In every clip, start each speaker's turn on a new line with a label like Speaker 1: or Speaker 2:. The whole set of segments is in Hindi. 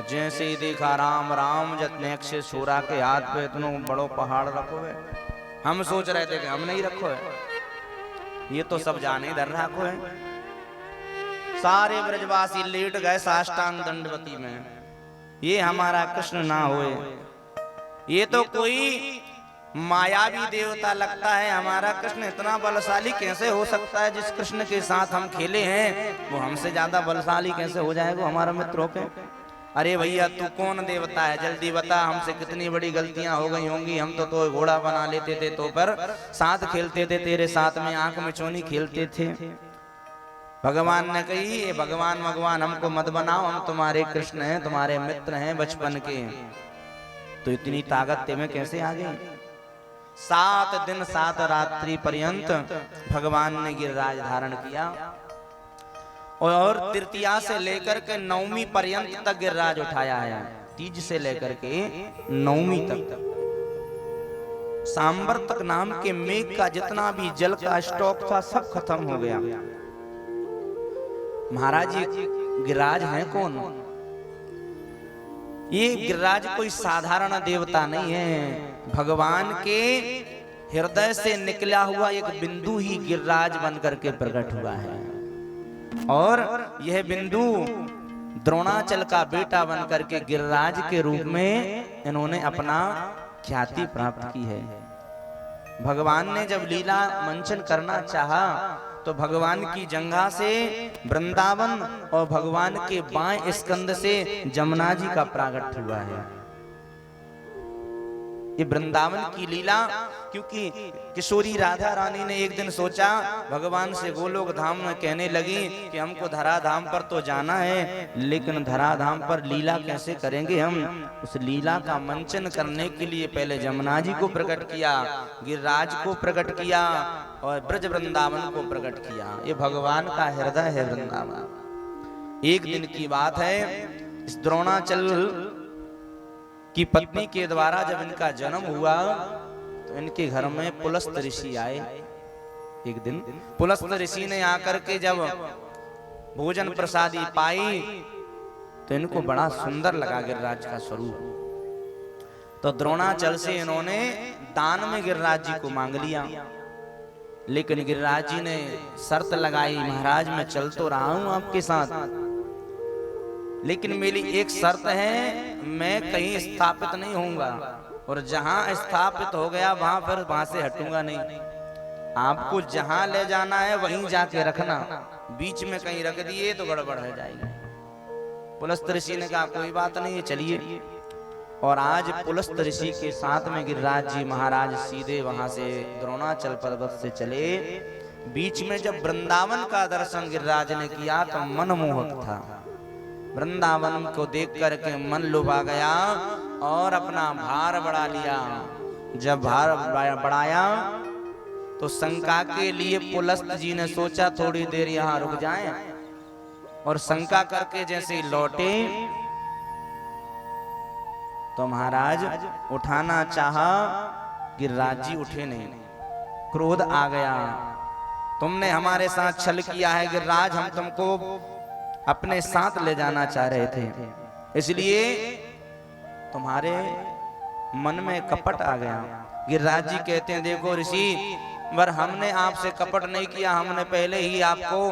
Speaker 1: जैसे ही देखा राम राम जतनेक से सूरा के हाथ पे इतना बड़ो पहाड़ रखो है। हम सोच रहे थे कि हम नहीं रखो है, ये तो सब जाने इधर रखो है। सारे ब्रजवासी लेट गए साष्टांग दंडवती में, ये हमारा कृष्ण ना होए, ये तो कोई मायावी देवता लगता है, हमारा कृष्ण इतना बलशाली कैसे हो सकता है? जिस कृष्ण के साथ हम खेले हैं वो हमसे ज्यादा बलशाली कैसे हो जाएगा हमारा मित्र होके? अरे भैया तू कौन देवता है, जल्दी बता, हमसे कितनी बड़ी गलतियां हो गई होंगी। हम तो घोड़ा बना लेते थे, तो पर साथ खेलते थे, तेरे साथ में आंख में चोनी खेलते थे। भगवान ने कही, भगवान भगवान हमको मत बनाओ, हम तुम्हारे कृष्ण हैं, तुम्हारे मित्र हैं बचपन के। तो इतनी ताकत तेमें कैसे आ गई? 7 दिन 7 रात्रि पर्यंत भगवान ने गिरिराज धारण किया और तृतीया से लेकर के 9वीं पर्यंत तक गिरिराज उठाया है। तीज से लेकर के 9वीं तक सांबर तक नाम के मेघ का जितना भी जल का स्टॉक था सब खत्म हो गया। महाराज ये गिरिराज है कौन? ये गिरिराज कोई साधारण देवता नहीं है, भगवान के हृदय से निकला हुआ एक बिंदु ही गिरिराज बनकर के प्रकट हुआ है। और यह बिंदु द्रोणाचल का बेटा बनकर के गिरिराज के रूप में इन्होंने अपना ख्याति प्राप्त की है। भगवान ने जब लीला मंचन करना चाहा तो भगवान की जंघा से वृंदावन और भगवान के बाएं स्कंद से जमुना जी का प्रागट्य हुआ है। ये वृंदावन की लीला, क्योंकि किशोरी राधा रानी ने एक दिन सोचा, भगवान से गोलोक धाम में कहने लगी कि हमको धरा धाम पर तो जाना है, लेकिन धरा धाम पर लीला कैसे करेंगे हम? उस लीला का मंचन करने के लिए पहले जमुना जी को प्रकट किया, गिरिराज को प्रकट किया और ब्रज वृंदावन को प्रकट किया। ये भगवान का हृदय है वृंदावन। एक दिन की बात है, इस द्रोणाचल की पत्नी के द्वारा जब इनका जन्म हुआ तो इनके घर में पुलस्त ऋषि आए। एक दिन पुलस्त ऋषि ने आकर के जब भोजन प्रसादी पाई तो इनको बड़ा सुंदर लगा गिरिराज का स्वरूप। तो द्रोणाचल से इन्होंने दान में गिरिराज जी को मांग लिया, लेकिन गिरिराज जी ने शर्त लगाई, महाराज मैं चल तो रहा हूं आपके साथ, लेकिन मेरी एक शर्त है, मैं कहीं स्थापित नहीं होऊंगा, और जहां स्थापित हो गया वहां से हटूंगा नहीं। आपको जहां ले जाना है वहीं जाके रखना, बीच में कहीं रख दिए तो गड़बड़ हो जाएगी। पुलस्त ऋषि ने कहा कोई बात नहीं, चलिए। और आज पुलस्त ऋषि के साथ में गिरिराज जी महाराज सीधे वहां से द्रोणाचल पर्वत से चले। बीच में जब वृंदावन का दर्शन गिरिराज ने किया तो मनमोहक था। वृंदावन को देख करके मन लुभा गया और अपना भार बढ़ा लिया। जब भार बढ़ाया तो शंका के लिए पुलस्त जी ने सोचा थोड़ी देर यहाँ रुक जाएं, और शंका करके जैसे लौटे तो महाराज उठाना चाहा, गिरिराज जी उठे नहीं। क्रोध आ गया, तुमने हमारे साथ छल किया है गिरिराज, हम तुमको अपने साथ ले जाना चाह रहे थे, इसलिए तुम्हारे मन में कपट आ गया। गिरिराज जी कहते हैं देखो ऋषि, पर हमने आपसे कपट नहीं किया, हमने पहले ही आपको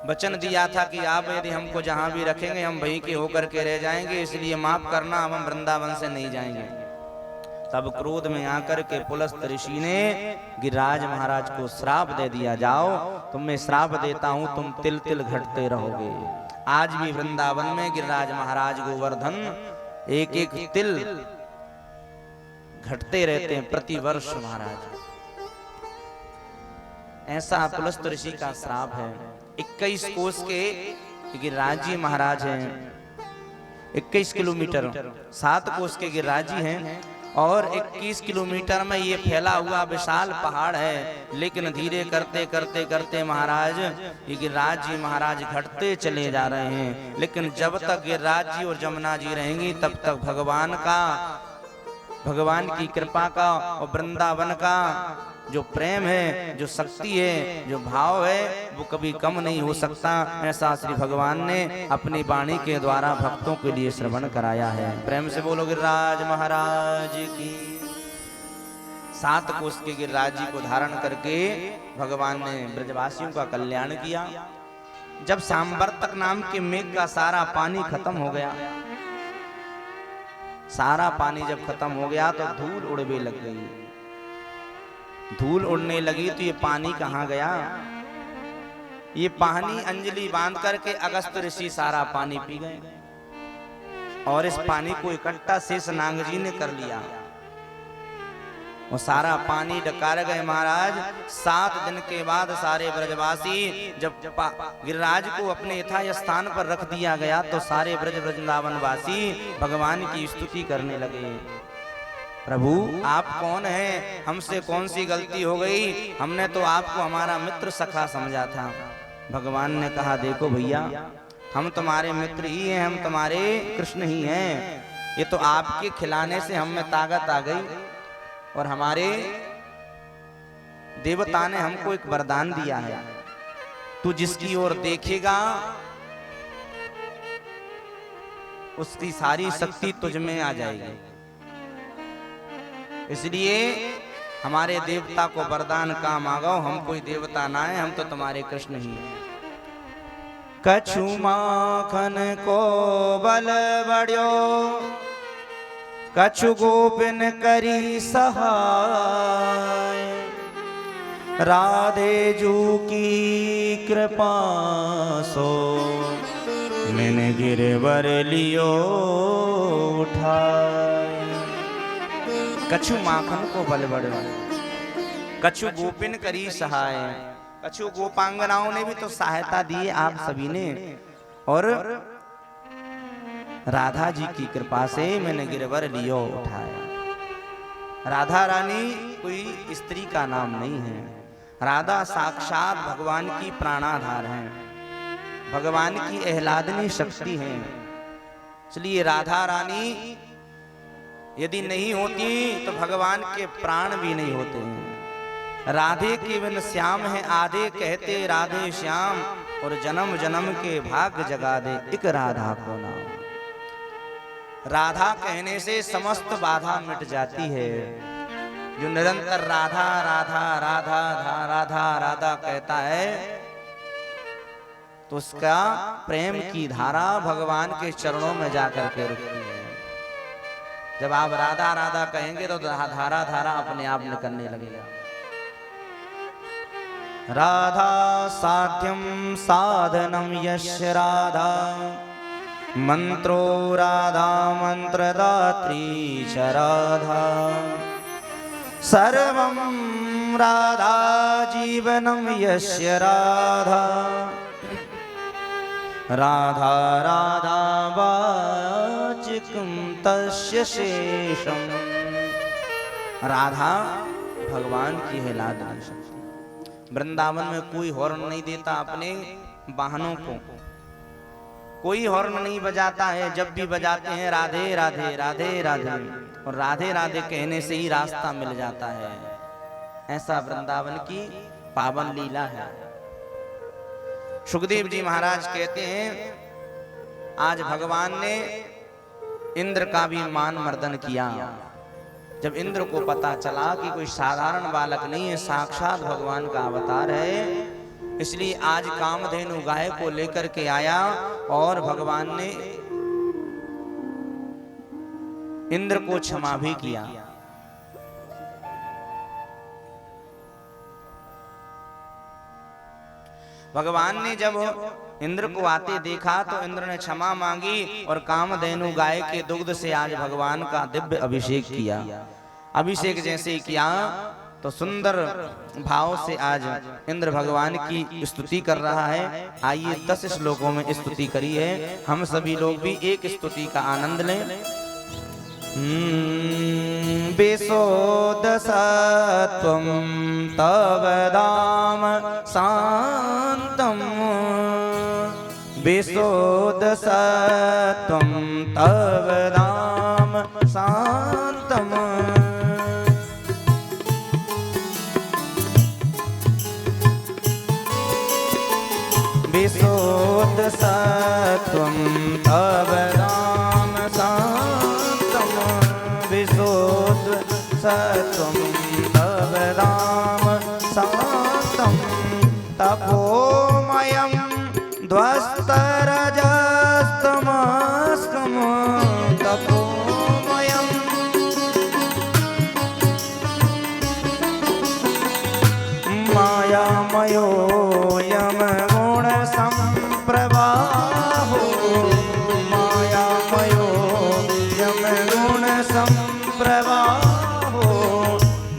Speaker 1: वचन दिया था कि आप यदि हमको जहां भी रखेंगे हम वहीं के होकर के रह जाएंगे, इसलिए माफ करना, हम वृंदावन से नहीं जाएंगे। तब क्रोध में आकर के पुलस्त ऋषि ने गिरिराज महाराज को श्राप दे दिया, जाओ तुम्हें श्राप देता हूं, तुम तिल तिल घटते रहोगे। आज भी वृंदावन में गिरिराज महाराज गोवर्धन एक एक तिल घटते रहते हैं प्रति वर्ष महाराज। ऐसा पुलस्त ऋषि का श्राप है। 21 कोस के गिरिराज जी महाराज हैं, 21 किलोमीटर 7 कोस के गिरिराज जी हैं, और 21 किलोमीटर में ये फैला हुआ विशाल पहाड़ है। लेकिन धीरे करते करते करते महाराज ये गिरिराज जी महाराज घटते चले जा रहे हैं। लेकिन जब तक गिरिराज जी और जमुना जी रहेंगी तब तक भगवान की कृपा का और वृंदावन का जो प्रेम है, जो शक्ति है, जो भाव है, वो कभी कम नहीं हो सकता। ऐसा श्री भगवान ने अपनी वाणी के द्वारा भक्तों के लिए श्रवण कराया है। प्रेम से बोलो गिरिराज महाराज की। 7 कोस के गिरिराज जी को धारण करके भगवान ने ब्रजवासियों का कल्याण किया। जब सांवर्तक नाम के मेघ का सारा पानी खत्म हो गया, सारा पानी जब खत्म हो गया तो धूल उड़ने लग गई। धूल उड़ने लगी तो ये पानी कहाँ गया? ये पानी अंजलि बांध करके अगस्त ऋषि सारा पानी पी गए और इस पानी को इकट्ठा शेषनाग जी ने कर लिया। वो सारा पानी डकार गए महाराज। 7 दिन के बाद सारे ब्रजवासी जब गिरिराज को अपने यथा स्थान पर रख दिया गया तो सारे ब्रज वृंदावन वासी भगवान की स्तुति करने लगे। प्रभु आप कौन हैं? हमसे कौन सी गलती हो गई? हमने तो आपको हमारा मित्र सखा समझा था। भगवान ने कहा देखो भैया, हम तुम्हारे मित्र ही हैं, हम तुम्हारे कृष्ण ही हैं। ये तो आपके खिलाने से हम में ताकत आ गई और हमारे देवता ने हमको एक वरदान दिया है, तू जिसकी ओर देखेगा उसकी सारी शक्ति तुझ में आ जाएगी। इसलिए हमारे देवता को वरदान का मांगो, हम कोई देवता ना है, हम तो तुम्हारे कृष्ण ही हैं। कछु माखन को बल बढ़्यो, कछु गोपिन करी सहाय, राधे जू की कृपा सो मैंने गिरवर लियो उठाए। कछु माखन को बल बढ़्यो, कछु गोपिन करी सहाय। कछु गोपांगनाओं ने भी तो सहायता दी आप सभी ने, और राधा जी की कृपा से मैंने गिरवर लियो उठाया। राधा रानी कोई स्त्री का नाम नहीं है, राधा साक्षात भगवान की प्राणाधार है, भगवान की आह्लादनी शक्ति है। इसलिए राधा रानी यदि नहीं होती तो भगवान के प्राण भी नहीं होते हैं। राधे के बिन श्याम है आधे, कहते राधे श्याम, और जन्म जन्म के भाग्य जगा दे एक राधा को नाम। राधा कहने से समस्त बाधा मिट जाती है। जो निरंतर राधा राधा राधा राधा राधा कहता है तो उसका प्रेम की धारा भगवान के चरणों में जाकर के रुकती है। जब आप राधा राधा कहेंगे तो धारा धारा अपने आप निकलने लगेगा। राधा साध्यम साधनम यस्य राधा, मंत्रो राधा मंत्रदात्री च राधा, सर्वं राधा जीवनम यस्य राधा, राधा राधा वाचिकं तस्य शेषम। राधा भगवान की है लाडली शक्ति। वृंदावन में कोई हॉर्न नहीं देता अपने वाहनों को, कोई हॉर्न नहीं बजाता है। जब भी बजाते हैं राधे राधे राधे राधे, और राधे राधे कहने से ही रास्ता मिल जाता है। ऐसा वृंदावन की पावन लीला है। सुखदेव जी महाराज कहते हैं आज भगवान ने इंद्र का भी मान मर्दन किया। जब इंद्र को पता चला कि कोई साधारण बालक नहीं है, साक्षात भगवान का अवतार है, इसलिए आज कामधेनु गाय को लेकर के आया और भगवान ने इंद्र को क्षमा भी किया। भगवान ने जब इंद्र को आते देखा तो इंद्र ने क्षमा मांगी और कामधेनु गाय के दुग्ध से आज भगवान का दिव्य अभिषेक किया। अभिषेक जैसे किया तो सुंदर भाव से आज इंद्र भगवान की स्तुति कर रहा है। आइए 10 श्लोकों में स्तुति करी है, हम सभी लोग भी एक स्तुति का आनंद लें। बेसोदसत्वं तव दाम शांतम, बेसोदसत्वं तव दाम शांतम, तब धाम शांतम विशुद्ध सत्वम तब धाम शांतम तपोमयं ध्वस्तरजस्तमस्कं तपोमयं मायामयोऽयं गुणसम्प्रवाहो मायामयोऽयं गुणसम्प्रवाहो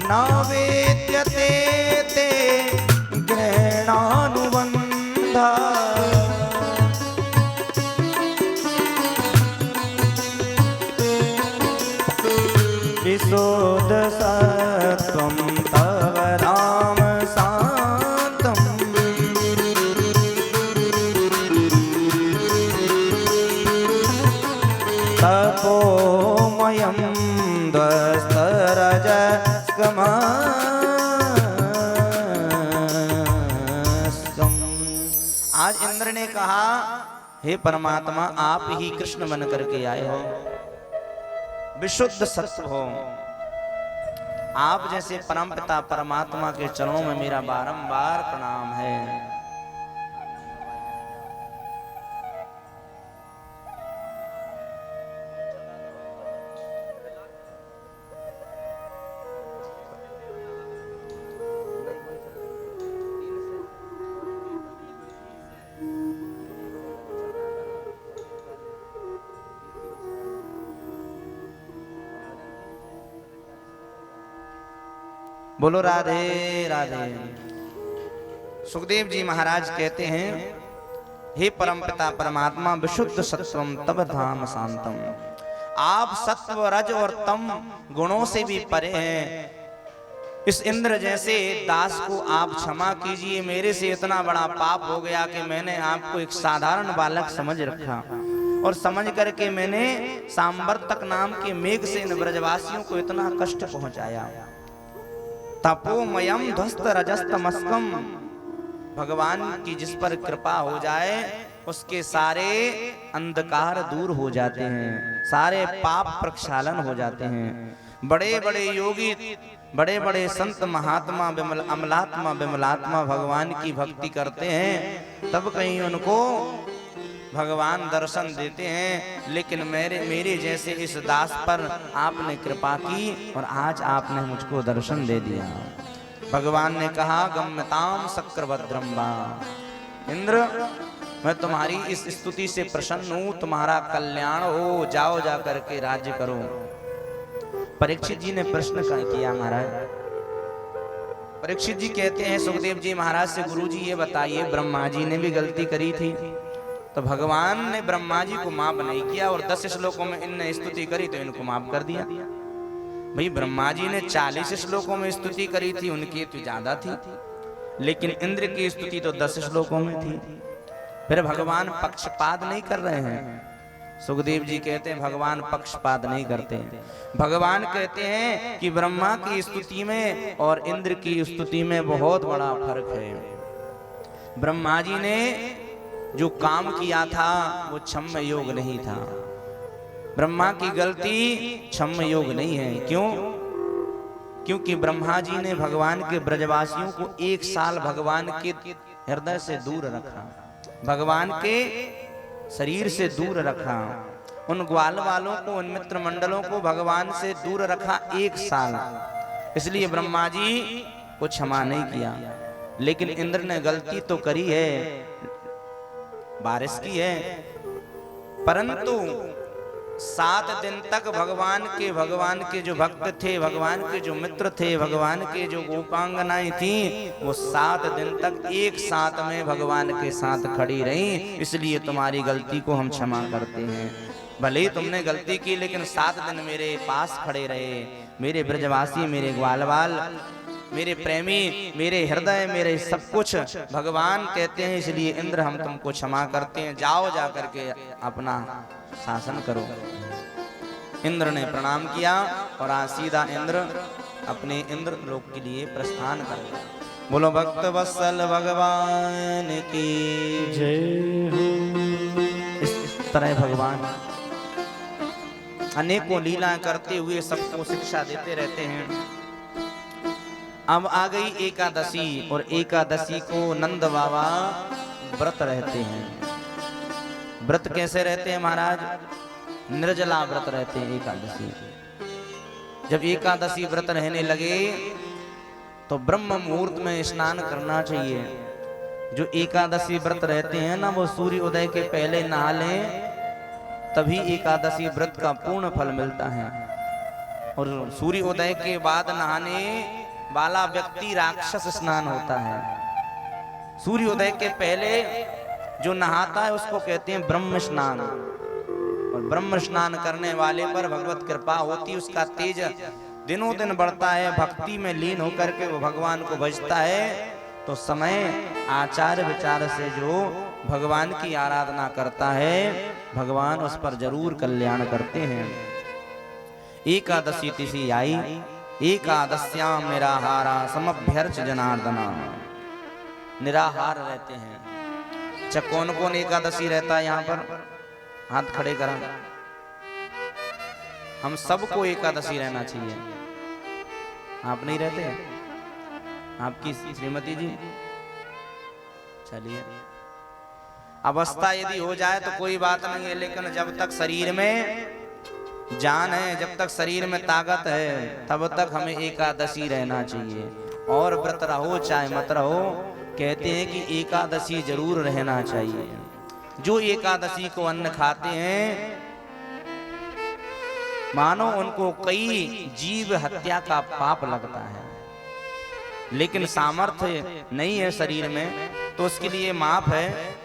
Speaker 1: न वेद्यते ते ग्रहणानुबन्धा विशुद्ध सत्वं तव राम शान्तम् तपोमयं ध्वस्तरजस्कमस्कम्। आज इंद्र ने कहा, हे परमात्मा, आप ही कृष्ण बन करके आए हो, विशुद्ध सत्व हो। आप जैसे परमपिता परमात्मा के चरणों में मेरा बारंबार प्रणाम है। बोलो राधे राधे। सुखदेव जी महाराज कहते हैं, हे परमपिता परमात्मा, विशुद्ध सत्वम तब धाम शांतम। आप सत्व रज और तम गुणों से भी परे हैं। इस इंद्र जैसे दास को आप क्षमा कीजिए। मेरे से इतना बड़ा पाप हो गया कि मैंने आपको एक साधारण बालक समझ रखा और समझ करके मैंने सांवर्तक नाम के मेघ से इन ब्रजवासियों को इतना कष्ट पहुंचाया। तपोमयम ध्वस्त रजस्तमस्कम। भगवान की जिस पर कृपा हो जाए उसके सारे अंधकार दूर हो जाते हैं, सारे पाप प्रक्षालन हो जाते हैं। बड़े बड़े योगी, बड़े बड़े संत महात्मा अमलात्मा विमलात्मा भगवान की भक्ति करते हैं, तब कहीं उनको भगवान दर्शन देते हैं। लेकिन मेरे जैसे इस दास पर आपने कृपा की और आज आपने मुझको दर्शन दे दिया। भगवान ने कहा, गम्यताम शक्रभद्रम वा। इंद्र, मैं तुम्हारी इस स्तुति से प्रसन्न हूं, तुम्हारा कल्याण हो, जाओ जा करके राज्य करो। परीक्षित जी ने प्रश्न किया, महाराज। परीक्षित जी कहते हैं सुखदेव जी महाराज से, गुरु जी ये बताइए, ब्रह्मा जी ने भी गलती करी थी तो भगवान ने ब्रह्मा जी को माफ नहीं किया और 10 श्लोकों में इनने स्तुति करी तो इनको माफ कर दिया। भाई ब्रह्मा जी ने 40 श्लोकों में स्तुति करी थी, उनकी तो ज्यादा थी, लेकिन इंद्र की स्तुति तो 10 श्लोकों में थी। फिर भगवान पक्षपात नहीं कर रहे हैं। सुखदेव जी कहते हैं भगवान पक्षपात नहीं करते। भगवान कहते हैं कि ब्रह्मा की स्तुति में और इंद्र की स्तुति में बहुत बड़ा फर्क है। ब्रह्मा जी ने जो काम किया था वो क्षम्य योग नहीं था। ब्रह्मा की गलती क्षम्य योग नहीं है। क्यों? क्योंकि ब्रह्मा जी ने भगवान के ब्रजवासियों को 1 साल भगवान के हृदय से दूर रखा, भगवान के शरीर से दूर रखा, उन ग्वाल वालों को, उन मित्र मंडलों को भगवान से दूर रखा 1 साल। इसलिए ब्रह्मा जी को क्षमा नहीं किया। लेकिन इंद्र ने गलती तो करी है, बारिश की है, परंतु 7 दिन तक भगवान के जो भक्त थे, भगवान के जो मित्र थे, भगवान के जो गोपांगनाएं थी, वो 7 दिन तक एक साथ में भगवान के साथ खड़ी रही। इसलिए तुम्हारी गलती को हम क्षमा करते हैं। भले ही तुमने गलती की, लेकिन 7 दिन मेरे पास खड़े रहे, मेरे ब्रजवासी, मेरे ग्वालवाल, मेरे प्रेमी, मेरे हृदय, मेरे सब कुछ भगवान कहते हैं। इसलिए इंद्र हम तुमको क्षमा करते हैं, जाओ जा करके अपना शासन करो। इंद्र ने प्रणाम किया और आज सीधा इंद्र अपने इंद्र लोक के लिए प्रस्थान कर गया। बोलो भक्त वत्सल भगवान की जय हो। तरह भगवान अनेकों लीलाएं करते हुए सबको शिक्षा देते रहते हैं। अब आ गई एकादशी, और एकादशी को नंद बाबा व्रत रहते हैं। व्रत कैसे रहते हैं महाराज? निर्जला व्रत रहते हैं एकादशी। जब एकादशी व्रत रहने लगे तो ब्रह्म मुहूर्त में स्नान करना चाहिए। जो एकादशी व्रत रहते हैं ना, वो सूर्य उदय के पहले नहा लें, तभी एकादशी व्रत का पूर्ण फल मिलता है। और सूर्य उदय के बाद नहाने वाला व्यक्ति राक्षस स्नान होता है। सूर्य उदय के पहले जो नहाता है उसको कहते हैं ब्रह्म स्नान। और ब्रह्म स्नान करने वाले पर भगवत कृपा होती, उसका तेज दिनों दिन बढ़ता है, भक्ति में लीन होकर के वो भगवान को भजता है। तो समय आचार विचार से जो भगवान की आराधना करता है, भगवान उस पर जरूर कल्याण करते हैं। एकादशी तिथि आई, एकादश्याम निराहारा समभ्यर्च जनार्दना। निराहार रहते हैं। अच्छा, कौन कौन एकादशी रहता है यहाँ पर? हाथ खड़े करा। हम सबको एकादशी रहना चाहिए। आप नहीं रहते? आपकी श्रीमती जी? चलिए, अवस्था यदि हो जाए तो कोई बात नहीं है, लेकिन जब तक शरीर में जान है, जब तक शरीर में ताकत है, तब तक हमें एकादशी रहना चाहिए। और व्रत रहो चाहे मत रहो, कहते हैं कि एकादशी जरूर रहना चाहिए। जो एकादशी को अन्न खाते हैं, मानो उनको कई जीव हत्या का पाप लगता है, लेकिन सामर्थ्य नहीं है शरीर में, तो उसके लिए माफ है।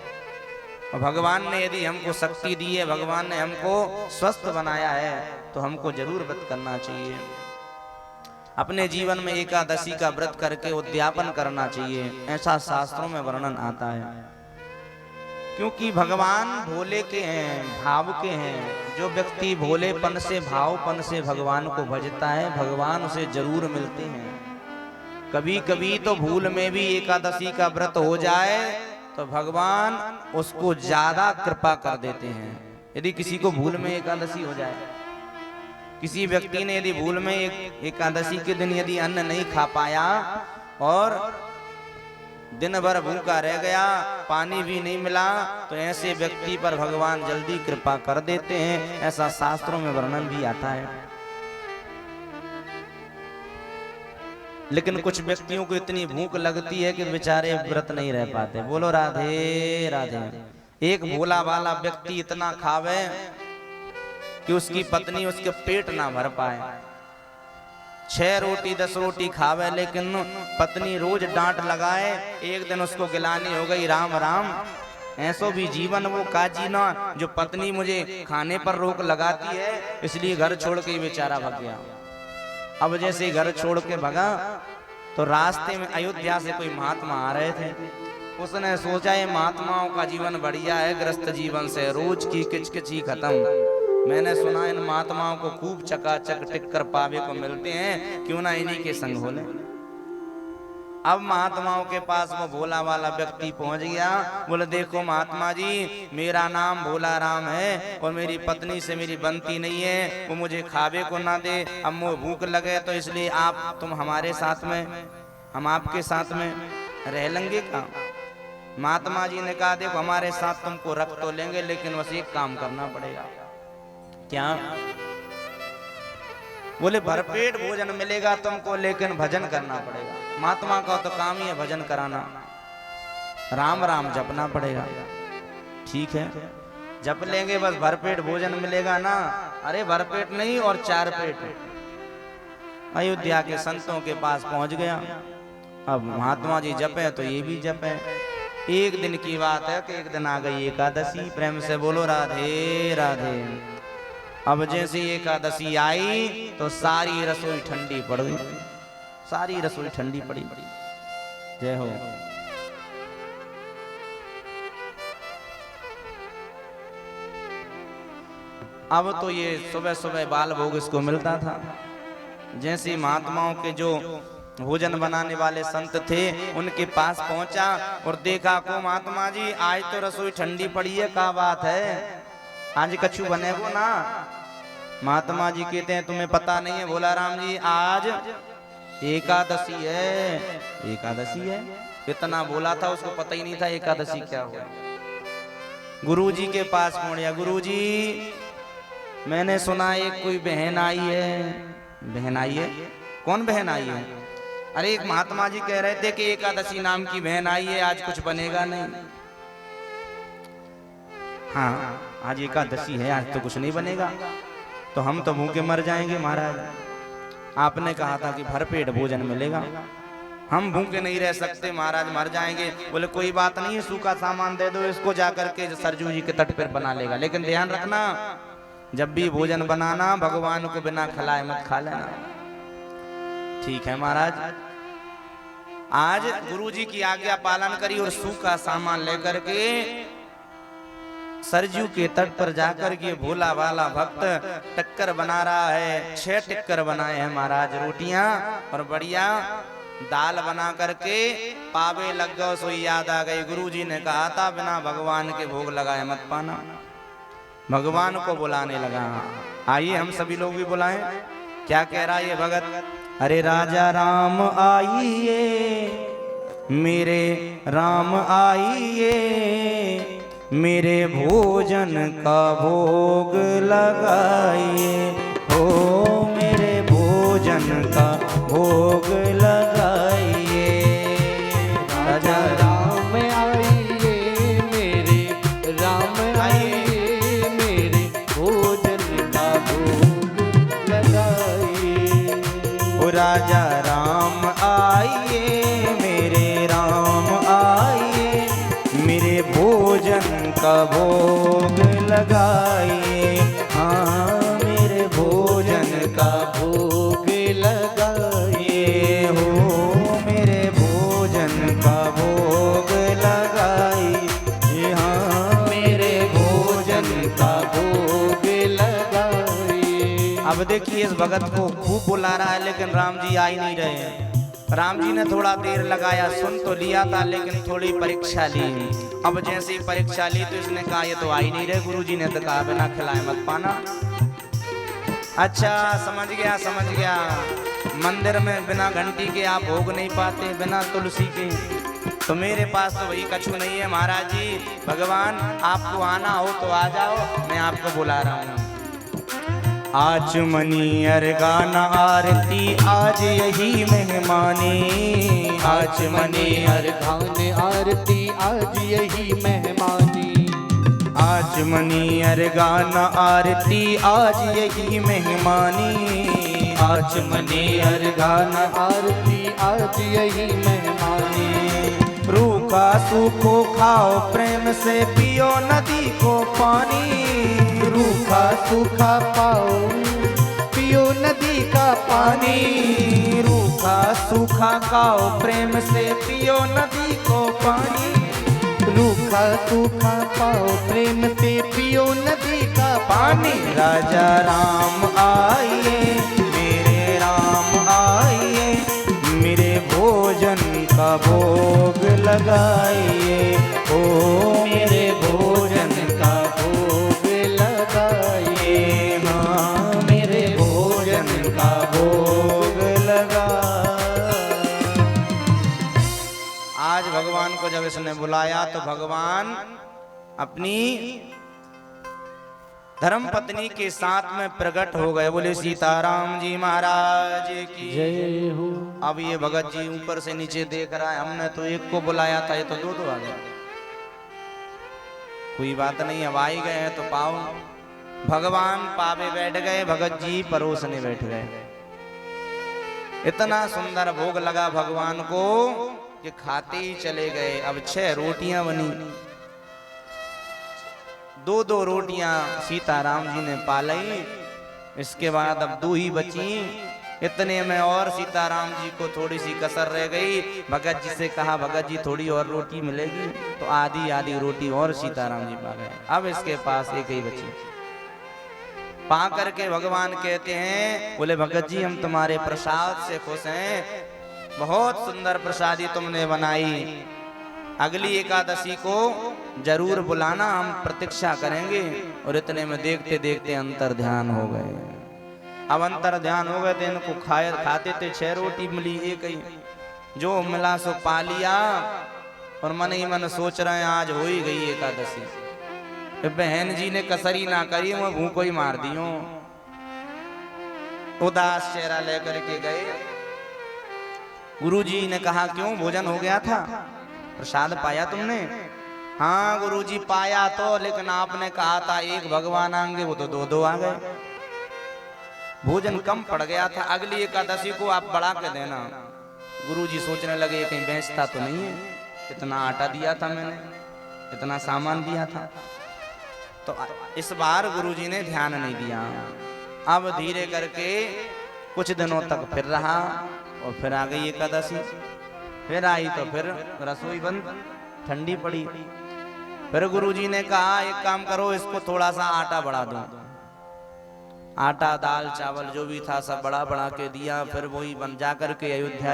Speaker 1: भगवान ने यदि हमको शक्ति दी है, भगवान ने हमको स्वस्थ बनाया है, तो हमको जरूर व्रत करना चाहिए। अपने जीवन में एकादशी का व्रत करके उद्यापन करना चाहिए, ऐसा शास्त्रों में वर्णन आता है। क्योंकि भगवान भोले के हैं, भाव के हैं। जो व्यक्ति भोलेपन से, भावपन से भगवान को भजता है, भगवान उसे जरूर मिलते हैं। कभी कभी तो भूल में भी एकादशी का व्रत हो जाए तो भगवान उसको ज्यादा कृपा कर देते हैं। यदि किसी को भूल में एकादशी हो जाए, किसी व्यक्ति ने यदि भूल में एकादशी के दिन यदि अन्न नहीं खा पाया और दिन भर भूखा रह गया, पानी भी नहीं मिला, तो ऐसे व्यक्ति पर भगवान जल्दी कृपा कर देते हैं। ऐसा शास्त्रों में वर्णन भी आता है। लेकिन कुछ व्यक्तियों को इतनी भूख लगती है कि बेचारे व्रत नहीं रह पाते। बोलो राधे राधे। एक भोला वाला व्यक्ति इतना खावे कि उसकी पत्नी उसके पेट ना भर पाए। 6 रोटी 10 रोटी खावे, लेकिन पत्नी रोज डांट लगाए। एक दिन उसको गिलानी हो गई, राम राम, ऐसो भी जीवन वो काजी ना जो पत्नी मुझे खाने पर रोक लगाती है, इसलिए घर छोड़ के बेचारा भाग गया। अब जैसे घर छोड़ के भगा तो रास्ते में अयोध्या से कोई महात्मा आ रहे थे। उसने सोचा ये महात्माओं का जीवन बढ़िया है, ग्रस्त जीवन से रोज की किचकिची खत्म। मैंने सुना इन महात्माओं को खूब चकाचक टिक कर पावे को मिलते हैं, क्यों ना इन्हीं के संग हो ले। अब महात्माओं के पास वो भोला वाला व्यक्ति पहुंच गया। बोले देखो महात्मा जी, मेरा नाम भोला राम है और मेरी पत्नी से मेरी बनती नहीं है, वो मुझे खावे को ना दे। अब मुझे भूख लगे तो इसलिए तुम हमारे साथ में, हम आपके साथ में रह लेंगे क्या? महात्मा जी ने कहा देखो हमारे साथ तुमको रख तो लेंगे, लेकिन बस एक काम करना पड़ेगा। क्या? बोले भरपेट भोजन मिलेगा तुमको, लेकिन भजन करना पड़ेगा। महात्मा का तो काम ही है भजन कराना, राम राम जपना पड़ेगा। ठीक है, जप लेंगे, बस भरपेट भोजन मिलेगा ना। अरे भरपेट नहीं, और 4 पेट। अयोध्या के संतों के पास पहुंच गया। अब महात्मा जी जपे तो ये भी जपे। एक दिन की बात है कि एक दिन आ गई एकादशी। प्रेम से बोलो राधे राधे। अब जैसे एकादशी आई तो सारी रसोई ठंडी पड़ गई, सारी रसोई ठंडी पड़ी। जय हो। अब तो ये सुबह सुबह बाल भोग इसको मिलता था। जैसे महात्माओं के जो भोजन बनाने वाले संत थे उनके पास पहुंचा और देखा को महात्मा जी आज तो रसोई ठंडी पड़ी है, क्या बात है? आज कछु बनेगो ना। महात्मा जी कहते हैं तुम्हें पता नहीं है, बोला राम जी आज एकादशी है। एकादशी है, इतना बोला था उसको पता ही नहीं था एकादशी क्या हुआ। गुरु जी के पास पहुंच गया, गुरु जी मैंने सुना एक कोई बहन आई है। बहन आई है? कौन बहन आई है? अरे एक महात्मा जी कह रहे थे कि एकादशी नाम की बहन आई है, आज कुछ बनेगा नहीं। हाँ आज एकादशी है, आज तो कुछ नहीं बनेगा, तो हम तो भूखे मर जाएंगे महाराज। आपने कहा था कि भरपेट भोजन मिलेगा, हम भूखे नहीं रह सकते महाराज, मर जाएंगे। बोले कोई बात नहीं है, सूखा सामान दे दो इसको, जाकर के सरजू जी के तट पर बना लेगा, लेकिन ध्यान रखना जब भी भोजन बनाना भगवान को बिना खिलाए मत खा लेना। ठीक है महाराज। आज गुरु जी की आज्ञा पालन करी और सूखा सामान लेकर के सरजू के तट पर जाकर के भोला वाला भक्त टक्कर बना रहा है। 6 टिक्कर बनाए हैं महाराज, रोटियां और बढ़िया दाल बना करके पावे लग गए। सो याद आ गई, गुरु जी ने कहा था बिना भगवान के भोग लगाए मत पाना। भगवान को बुलाने लगा। आइए हम सभी लोग भी बुलाएं। क्या कह रहा है ये भगत? अरे राजा राम आइए, मेरे राम आइए, मेरे भोजन का भोग लगाइए, हो मेरे भोजन का भोग लगाइए। राजा
Speaker 2: राम आइए, मेरे राम आइए, मेरे भोजन का भोग लगाइए।
Speaker 1: ओ राजा राम आइए, मेरे राम आइए, मेरे भोजन का भोग लगाइए। हाँ मेरे भोजन का
Speaker 2: भोग लगाइए,
Speaker 1: हो मेरे भोजन का भोग लगाइए। हाँ
Speaker 2: मेरे भोजन का भोग लगाइए।
Speaker 1: अब देखिए इस भगत को खूब बुला रहा है, लेकिन राम जी आ ही नहीं रहे हैं। राम जी ने थोड़ा देर लगाया, सुन तो लिया था लेकिन थोड़ी परीक्षा ली। अब जैसे ही परीक्षा ली तो इसने कहा ये तो आ ही नहीं रहे। गुरु जी ने तो कहा बिना खिलाए मत पाना। अच्छा समझ गया समझ गया, मंदिर में बिना घंटी के आप भोग नहीं पाते, बिना तुलसी के। तो मेरे पास तो वही कछु नहीं है महाराज जी। भगवान आपको आना हो तो आ जाओ, मैं आपको बुला रहा हूँ। आचमनी अर्गाना आरती आज यही मेहमानी।
Speaker 2: आचमनी अर्घान आरती आज यही मेहमानी।
Speaker 1: आचमनी अर्गाना आरती आज यही मेहमानी।
Speaker 2: आचमनी अर्घान आरती आज यही मेहमानी।
Speaker 1: रूखा सूखो खाओ प्रेम से पियो नदी को पानी।
Speaker 2: रूखा सूखा पाओ पियो नदी का पानी।
Speaker 1: रूखा सूखा खाओ प्रेम से पियो नदी को पानी।
Speaker 2: रूखा सूखा पाओ प्रेम से पियो नदी का
Speaker 1: पानी। राजा राम आइए, मेरे राम आइए, मेरे भोजन का भोग लगाइए। ओ मेरे भोजन का भोग लगाइए। हाँ मेरे भोजन का भोग लगा। आज भगवान को जब इसने बुलाया तो भगवान अपनी धर्म पत्नी के साथ में प्रकट हो गए। बोले सीताराम जी महाराज की
Speaker 2: जय हो।
Speaker 1: अब ये भगत जी ऊपर से नीचे देख रहा है, हमने तो एक को बुलाया था, ये तो दो आ गए। कोई बात नहीं, अब आ ही गए हैं तो पाओ। भगवान पावे बैठ गए, भगत जी परोसने बैठ गए। इतना सुंदर भोग लगा भगवान को कि खाते ही चले गए। अब 6 रोटियां बनी, 2-2 रोटियां सीताराम जी ने पाली। इसके बाद अब 2 ही बची। इतने में और सीताराम जी को थोड़ी सी कसर रह गई। भगत जी से कहा भगत जी थोड़ी और रोटी मिलेगी, तो आधी आधी रोटी और सीताराम जी पा गए। अब इसके पास एक ही बची। पा करके भगवान कहते हैं, बोले भगत जी हम तुम्हारे प्रसाद से खुश हैं, बहुत सुंदर प्रसादी तुमने बनाई। अगली एकादशी को जरूर बुलाना, हम प्रतीक्षा करेंगे। और इतने में देखते देखते अंतर ध्यान हो गए। अब अंतर ध्यान हो गए थे, इनको खाते थे 6 रोटी मिली एक ही, जो मिला सो पा लिया। और मन ही मन सोच रहे हैं आज हो ही गई एकादशी। बहन जी ने कसरी ना करी, मैं भूखो ही मार दियो। उदास चेहरा लेकर के गए। गुरुजी ने कहा क्यों, भोजन हो गया था, प्रसाद पाया तुमने? हाँ गुरुजी पाया तो, लेकिन आपने कहा था एक भगवान आएंगे, वो तो 2-2 आ गए। भोजन कम पड़ गया था, अगली एकादशी को आप बढ़ा के देना। गुरुजी सोचने लगे कहीं बेचता तो नहीं है, इतना आटा दिया था मैंने, इतना सामान दिया था। तो इस बार गुरुजी ने ध्यान नहीं दिया। अब धीरे करके कुछ दिनों तक फिर रहा, और फिर आ गई एकादशी। फिर आई तो फिर रसोई बंद, ठंडी पड़ी। फिर गुरुजी ने कहा एक काम करो, इसको थोड़ा सा आटा बढ़ा दो। आटा दाल चावल जो भी था सब बड़ा बड़ा के दिया। फिर वही बन जा करके अयोध्या